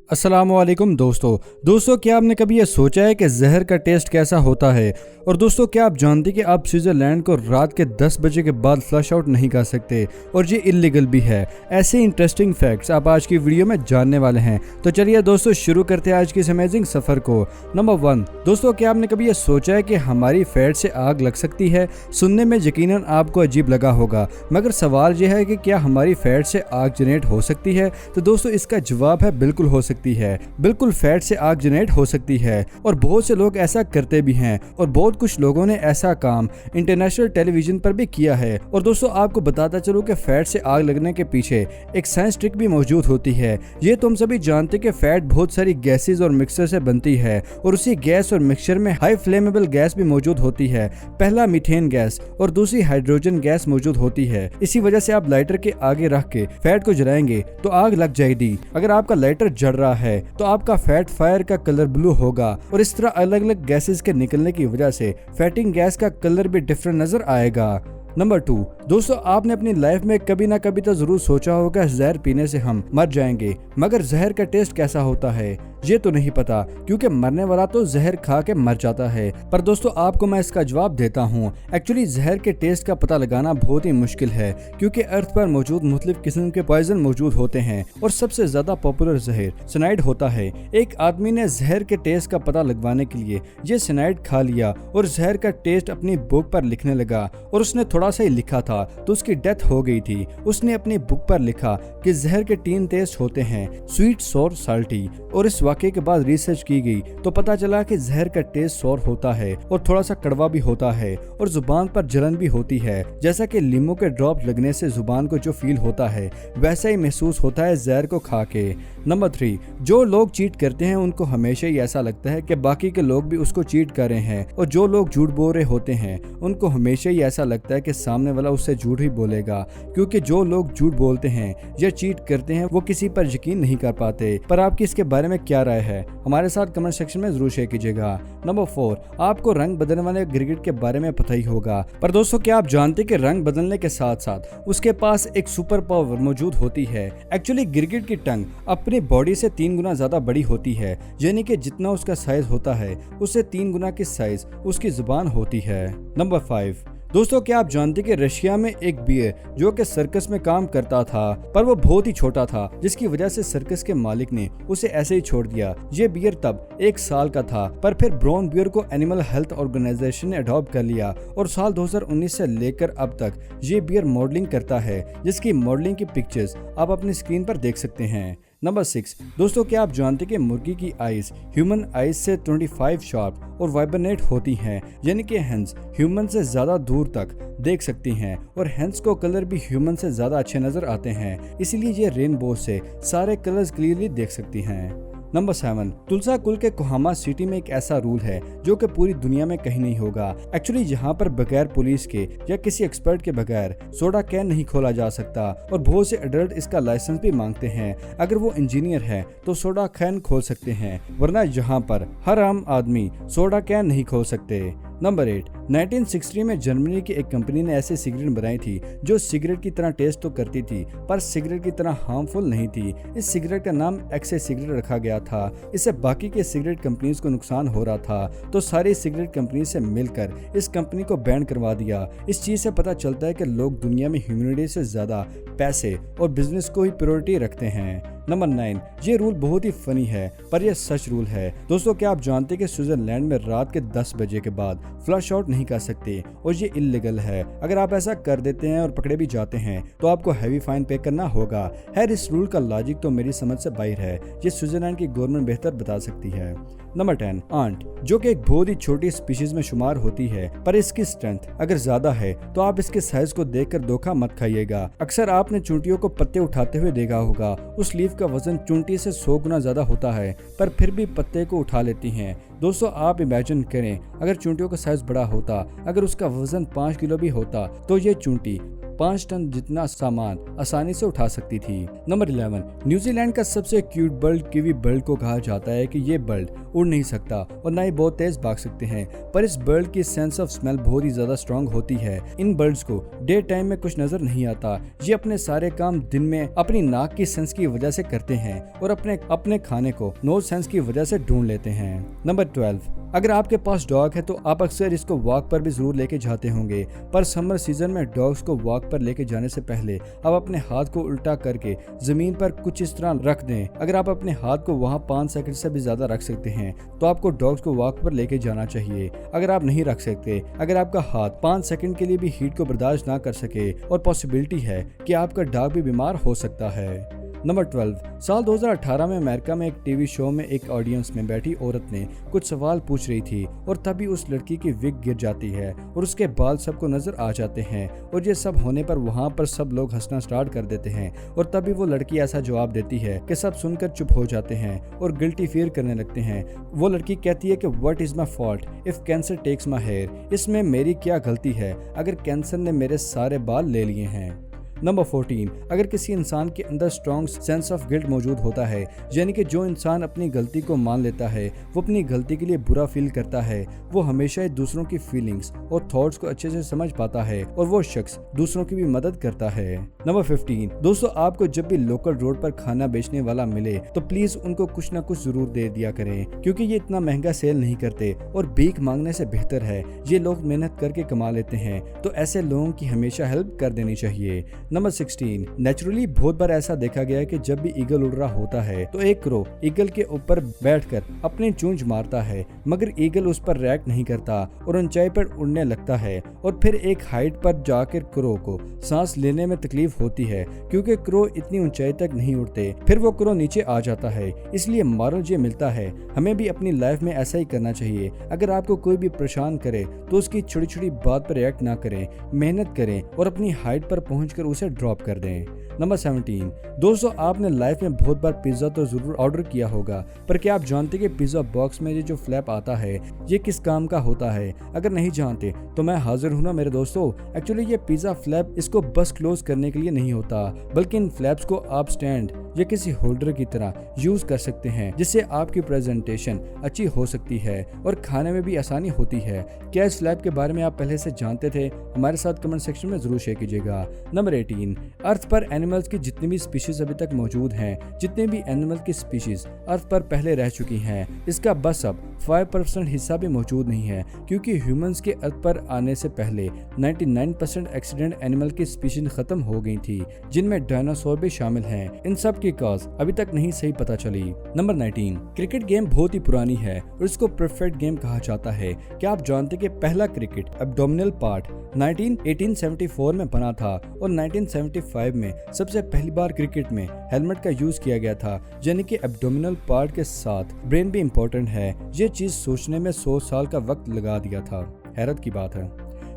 अस्सलामुअलैकुम दोस्तों क्या आपने कभी ये सोचा है कि जहर का टेस्ट कैसा होता है। और दोस्तों क्या आप जानते हैं कि आप स्विट्जरलैंड को रात के 10 बजे के बाद फ्लश आउट नहीं कर सकते और ये इलीगल भी है। ऐसे इंटरेस्टिंग फैक्ट्स आप आज की वीडियो में जानने वाले हैं। तो चलिए दोस्तों शुरू करते हैं आज की इस अमेजिंग सफर को। नंबर 1, दोस्तों क्या आपने कभी ये सोचा है कि हमारी फैट से आग लग सकती है। सुनने में यकीनन आपको अजीब लगा होगा, मगर सवाल यह है कि क्या हमारी फैट से आग जनरेट हो सकती है। तो दोस्तों इसका जवाब है बिल्कुल हो सकती है। बिल्कुल फैट से आग जनरेट हो सकती है और बहुत से लोग ऐसा करते भी हैं और बहुत कुछ लोगों ने ऐसा काम इंटरनेशनल टेलीविजन पर भी किया है। और दोस्तों आपको बताता चलूं कि फैट से आग लगने के पीछे एक साइंस ट्रिक भी मौजूद होती है। ये तो हम सभी जानते कि फैट बहुत सारी गैसेस और मिक्सचर से बनती है और उसी गैस और मिक्सचर में हाई फ्लेमेबल गैस भी मौजूद होती है। पहला मीथेन गैस और दूसरी हाइड्रोजन गैस मौजूद होती है। इसी वजह से आप लाइटर के आगे रख के फैट को जलाएंगे तो आग लग जाएगी। अगर आपका लाइटर जल रहा है तो आपका फैट फायर का कलर ब्लू होगा और इस तरह अलग अलग गैसेस के निकलने की वजह से फैटिंग गैस का कलर भी डिफरेंट नजर आएगा। नंबर 2, दोस्तों आपने अपनी लाइफ में कभी ना कभी तो जरूर सोचा होगा जहर पीने से हम मर जाएंगे, मगर जहर का टेस्ट कैसा होता है ये तो नहीं पता, क्योंकि मरने वाला तो जहर खा के मर जाता है। पर दोस्तों आपको मैं इसका जवाब देता हूँ। एक्चुअली जहर के टेस्ट का पता लगाना बहुत ही मुश्किल है, क्योंकि अर्थ पर मौजूद मुख्तलिफ किस्म के पॉइजन मौजूद होते हैं और सबसे ज्यादा पॉपुलर जहर सिनाइड होता है। एक आदमी ने जहर के टेस्ट का पता लगवाने के लिए ये सिनाइड खा लिया और जहर का टेस्ट अपनी बुक पर लिखने लगा और उसने थोड़ा सा ही लिखा था तो उसकी डेथ हो गई थी। उसने अपनी बुक पर लिखा कि जहर के 3 टेस्ट होते हैं, स्वीट, सॉर, साल्टी। और इस वाकये के बाद रिसर्च की गई तो पता चला कि जहर का टेस्ट सॉर होता है और थोड़ा सा कड़वा भी होता है और जुबान पर जलन भी होती है। जैसा कि लीमू के ड्रॉप लगने से जुबान को जो फील होता है वैसा ही महसूस होता है जहर को खा के। नंबर 3, जो लोग चीट करते हैं उनको हमेशा ही ऐसा लगता है कि बाकी के लोग भी उसको चीट कर रहे हैं, और जो लोग झूठ बोल रहे होते हैं उनको हमेशा ही ऐसा लगता है कि सामने वाला उससे झूठ ही बोलेगा, क्योंकि जो लोग झूठ बोलते हैं या चीट करते हैं वो किसी पर यकीन नहीं कर पाते। पर आपकी इसके बारे में क्या राय है हमारे साथ कमेंट सेक्शन में जरूर शेयर कीजिएगा। नंबर 4, आपको रंग बदलने वाले गिरगिट के बारे में पता ही होगा, पर दोस्तों क्या आप जानते कि रंग बदलने के साथ साथ उसके पास एक सुपर पावर मौजूद होती है। एक्चुअली गिरगिट की टंग अपनी बॉडी से 3 गुना ज्यादा बड़ी होती है, यानी कि जितना उसका साइज होता है उससे 3 गुना की साइज उसकी जुबान होती है। नंबर 5, दोस्तों क्या आप जानते कि रशिया में एक बियर जो कि सर्कस में काम करता था, पर वो बहुत ही छोटा था, जिसकी वजह से सर्कस के मालिक ने उसे ऐसे ही छोड़ दिया। ये बियर तब 1 साल का था, पर फिर ब्राउन बियर को एनिमल हेल्थ ऑर्गेनाइजेशन ने अडॉप्ट कर लिया और साल 2019 से लेकर अब तक ये बियर मॉडलिंग करता है, जिसकी मॉडलिंग की पिक्चर्स आप अपनी स्क्रीन पर देख सकते हैं। नंबर 6, दोस्तों क्या आप जानते कि मुर्गी की आइज ह्यूमन आइज से 25 शार्प और वाइब्रेट होती हैं, यानी कि हेंस ह्यूमन से ज्यादा दूर तक देख सकती हैं और हेंस को कलर भी ह्यूमन से ज्यादा अच्छे नजर आते हैं, इसीलिए ये रेनबो से सारे कलर्स क्लियरली देख सकती हैं। नंबर 7, तुलसा कुल के कोहामा सिटी में एक ऐसा रूल है जो कि पूरी दुनिया में कहीं नहीं होगा। एक्चुअली यहाँ पर बगैर पुलिस के या किसी एक्सपर्ट के बगैर सोडा कैन नहीं खोला जा सकता और बहुत से एडल्ट इसका लाइसेंस भी मांगते हैं। अगर वो इंजीनियर है तो सोडा कैन खोल सकते हैं, वरना यहाँ पर हर आम आदमी सोडा कैन नहीं खोल सकते। नंबर 8, 1960 में जर्मनी की एक कंपनी ने ऐसी सिगरेट बनाई थी जो सिगरेट की तरह टेस्ट तो करती थी पर सिगरेट की तरह हार्मफुल नहीं थी। इस सिगरेट का नाम एक्से सिगरेट रखा गया था। इससे बाकी के सिगरेट कंपनीज को नुकसान हो रहा था, तो सारी सिगरेट कंपनी से मिलकर इस कंपनी को बैन करवा दिया। इस चीज से पता चलता है कि लोग दुनिया में ह्यूमैनिटी से ज्यादा पैसे और बिजनेस को ही प्रायोरिटी रखते हैं। नंबर 9, ये रूल बहुत ही फनी है पर यह सच रूल है। दोस्तों क्या आप जानते हैं कि स्विट्जरलैंड में रात के 10 बजे के बाद फ्लश आउट नहीं कर सकते और ये इलीगल है। अगर आप ऐसा कर देते हैं और पकड़े भी जाते हैं तो आपको हैवी फाइन पे करना होगा। खैर इस रूल का लॉजिक तो मेरी समझ से बाहर है, ये स्विट्जरलैंड की गवर्नमेंट बेहतर बता सकती है। नंबर 10, आंट, जो कि एक बहुत ही छोटी स्पीशीज में शुमार होती है, पर इसकी स्ट्रेंथ अगर ज्यादा है तो आप इसके साइज को देखकर धोखा मत खाइएगा। अक्सर आपने चूंटियों को पत्ते उठाते हुए देखा होगा, उस लीफ का वजन चूंटी से 100 गुना ज्यादा होता है, पर फिर भी पत्ते को उठा लेती हैं। दोस्तों आप इमेजिन करें अगर चूंटियों का साइज बड़ा होता, अगर उसका वजन 5 किलो भी होता तो ये चूंटी 5 टन जितना सामान आसानी से उठा सकती थी। नंबर 11, न्यूजीलैंड का सबसे क्यूट बर्ड कीवी बर्ड को कहा जाता है कि ये बर्ड उड़ नहीं सकता और ना ही बहुत तेज भाग सकते हैं, पर इस बर्ड की सेंस ऑफ स्मेल बहुत ही ज्यादा स्ट्रांग होती है। इन बर्ड्स को डे टाइम में कुछ नजर नहीं आता। ये अपने सारे काम दिन में अपनी नाक की सेंस की वजह से करते हैं और अपने खाने को नोज सेंस की वजह से ढूंढ लेते हैं। नंबर 12, अगर आपके पास डॉग है तो आप अक्सर इसको वॉक पर भी जरूर लेके जाते होंगे, पर समर सीजन में डॉग्स को वॉक पर लेके जाने से पहले आप अपने हाथ को उल्टा करके जमीन पर कुछ इस तरह रख दें। अगर आप अपने हाथ को वहां 5 सेकंड से भी ज्यादा रख सकते हैं तो आपको डॉग्स को वॉक पर लेके जाना चाहिए। अगर आप नहीं रख सकते, अगर आपका हाथ 5 सेकंड के लिए भी हीट को बर्दाश्त ना कर सके और पॉसिबिलिटी है कि आपका डॉग भी बीमार हो सकता है। नंबर 12, साल 2018 में अमेरिका में एक टीवी शो में एक ऑडियंस में बैठी औरत ने कुछ सवाल पूछ रही थी और तभी उस लड़की की विग गिर जाती है और उसके बाल सबको नजर आ जाते हैं और ये सब होने पर वहां पर सब लोग हंसना स्टार्ट कर देते हैं और तभी वो लड़की ऐसा जवाब देती है कि सब सुनकर चुप हो जाते हैं और गिल्टी फील करने लगते हैं। वो लड़की कहती है कि what is my fault if cancer takes my hair, इसमें मेरी क्या गलती है अगर कैंसर ने मेरे सारे बाल ले लिए हैं। नंबर 14, अगर किसी इंसान के अंदर स्ट्रॉन्ग सेंस ऑफ गिल्ट मौजूद होता है, यानी कि जो इंसान अपनी गलती को मान लेता है, वो अपनी गलती के लिए बुरा फील करता है, वो हमेशा ही दूसरों की फीलिंग्स और थॉट्स को अच्छे से समझ पाता है और वो शख्स दूसरों की भी मदद करता है। नंबर 15, दोस्तों आपको जब भी लोकल रोड पर खाना बेचने वाला मिले तो प्लीज उनको कुछ ना कुछ जरूर दे दिया करें, क्योंकि ये इतना महंगा सेल नहीं करते और भीख मांगने से बेहतर है। ये लोग मेहनत करके कमा लेते हैं, तो ऐसे लोगों की हमेशा हेल्प कर देनी चाहिए। नंबर 16, नेचुरली बहुत बार ऐसा देखा गया है कि जब भी ईगल उड़ रहा होता है तो एक क्रो ईगल के ऊपर बैठकर अपनी चूंच मारता है, मगर ईगल उस पर रिएक्ट नहीं करता और ऊंचाई पर उड़ने लगता है और फिर एक हाइट पर जाकर क्रो को सांस लेने में तकलीफ होती है क्योंकि क्रो इतनी ऊंचाई तक नहीं उड़ते, फिर वो क्रो नीचे आ जाता है। इसलिए मॉरल ये मिलता है हमें भी अपनी लाइफ में ऐसा ही करना चाहिए। अगर आपको कोई भी परेशान करे तो उसकी छोटी छोटी बात पर रिएक्ट ना करें, मेहनत करें और अपनी हाइट पर पहुंचकर उसे ड्रॉप कर दें। नंबर 17, दोस्तों आपने लाइफ में बहुत बार पिज्जा तो जरूर ऑर्डर किया होगा, पर क्या आप जानते कि पिज्जा बॉक्स में ये जो फ्लैप आता है ये किस काम का होता है? अगर नहीं जानते तो मैं हाजिर हूं ना मेरे दोस्तों। एक्चुअली ये पिज्जा फ्लैप इसको बस क्लोज करने के लिए नहीं होता, बल्कि इन फ्लैप्स को आप स्टैंड या किसी होल्डर की तरह यूज कर सकते हैं, जिससे आपकी प्रेजेंटेशन अच्छी हो सकती है और खाने में भी आसानी होती है। क्या इस फ्लैप के बारे में आप पहले से जानते थे? हमारे साथ कमेंट सेक्शन में जरूर शेयर कीजिएगा। नंबर 18, अर्थ पर एनिमल्स की जितनी भी स्पीशीज अभी तक मौजूद हैं, जितने भी एनिमल की स्पीशीज अर्थ पर पहले रह चुकी हैं, इसका बस अब 5% हिस्सा भी मौजूद नहीं है, क्योंकि ह्यूमंस के अर्थ पर आने से पहले 99% एक्सीडेंट एनिमल की स्पीशीज खत्म हो गई थी, जिनमें डायनासोर भी शामिल हैं। इन सब की कॉज अभी तक नहीं सही पता चली। नंबर 19, क्रिकेट गेम बहुत ही पुरानी है और इसको परफेक्ट गेम कहा जाता है। क्या आप जानते कि पहला क्रिकेट एब्डोमिनल पार्ट 1874 में बना था और 1975 में सबसे पहली बार क्रिकेट में हेलमेट का यूज किया गया था, यानी कि एब्डोमिनल पार्ट के साथ ब्रेन भी इम्पोर्टेंट है। ये चीज सोचने में 100 साल का वक्त लगा दिया था, हैरत की बात है।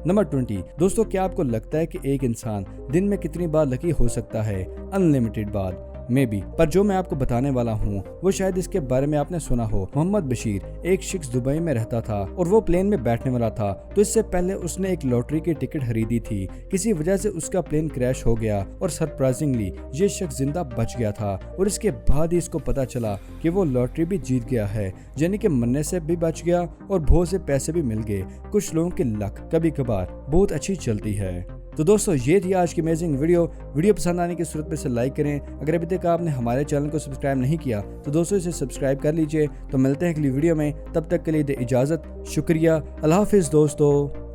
नंबर 20, दोस्तों क्या आपको लगता है कि एक इंसान दिन में कितनी बार लकी हो सकता है? अनलिमिटेड बार मे बी, पर जो मैं आपको बताने वाला हूँ वो शायद इसके बारे में आपने सुना हो। मोहम्मद बशीर एक शख्स दुबई में रहता था और वो प्लेन में बैठने वाला था, तो इससे पहले उसने एक लॉटरी की टिकट खरीदी थी। किसी वजह से उसका प्लेन क्रैश हो गया और सरप्राइजिंगली ये शख्स जिंदा बच गया था और इसके बाद ही इसको पता चला कि वो लॉटरी भी जीत गया है, यानी कि मरने से भी बच गया और बहुत से पैसे भी मिल गए। कुछ लोगों की लक कभी कभार बहुत अच्छी चलती है। तो दोस्तों ये थी आज की अमेजिंग वीडियो पसंद आने की सूरत में इसे लाइक करें। अगर अभी तक आपने हमारे चैनल को सब्सक्राइब नहीं किया तो दोस्तों इसे सब्सक्राइब कर लीजिए। तो मिलते हैं अगली वीडियो में, तब तक के लिए दे इजाज़त। शुक्रिया, अल्लाह हाफिज़ दोस्तों।